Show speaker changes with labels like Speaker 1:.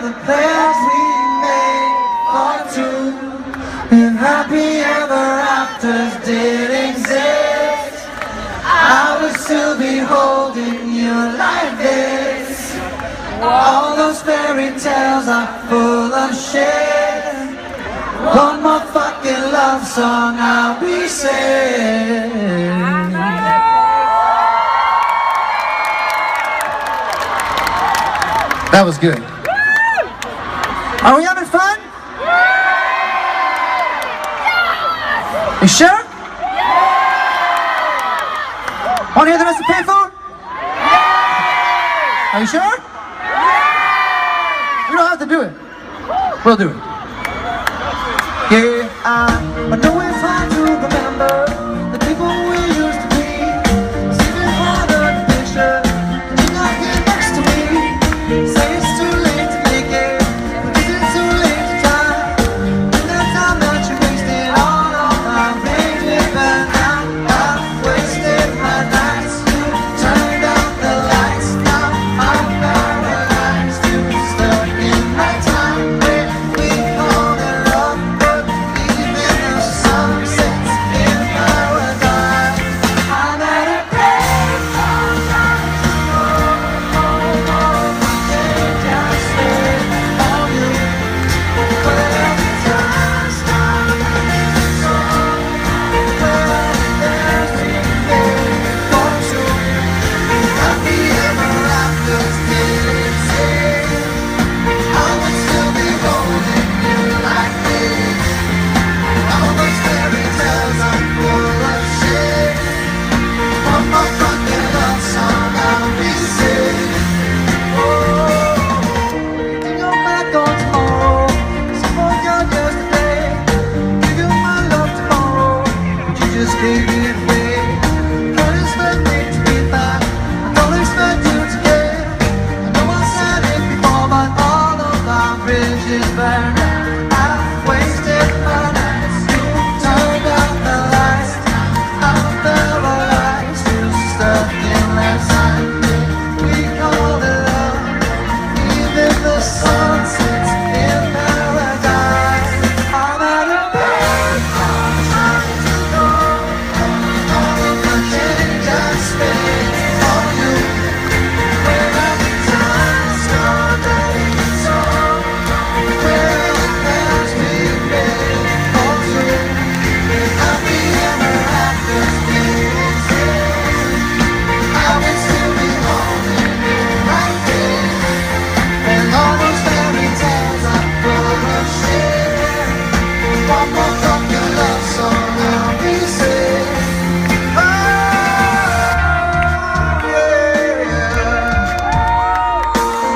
Speaker 1: the plans we made are true. If happy ever afters did exist, I would still be holding you like this. All those fairy tales are full of shit. One more fucking love song I'll be singing. That was good. Are we having fun? You sure? Want to hear the rest of Payphone? Are you sure? We don't have to do it. We'll do it. Yeah, I know it's hard to remember the people we used to be. It's even harder to picture that you're not here next to me. Say it's too late to make it, but is it too late to try? In that time that you wasted all of my raging bad now, I've wasted my nights. You turned out the lights, now I'm paralyzed. You stuck in my time when we called it love, but even the sun sets in paradise. I'm at a payphone line to go home. We can't just live on you. Where the time starts, so where there's been for two. Happy ever afters did exist, I would still be holding you like this. All those fairy tales are full of shit. One more fucking love song I'll be singing. Oh, you think I'm back on tomorrow? 'Cause I forgot yesterday. Give you my love tomorrow, but you just gave it away. Can't expect me to be back. I don't expect you to care. I know I said it before, but all of our bridges burned out. I've wasted my nights. You turned out the lights. I'm paralyzed. Still stuck in that time we call it love. Even the sun sets in paradise. I'm at a payphone trying to go. All of my change I spent on you. Where have the times gone that it's so? Where the plans we made fall through? Happy ever afters did exist, I would still be holding you like this. And all those fairy tales are full of shit. One more fucking love song I'll be singing.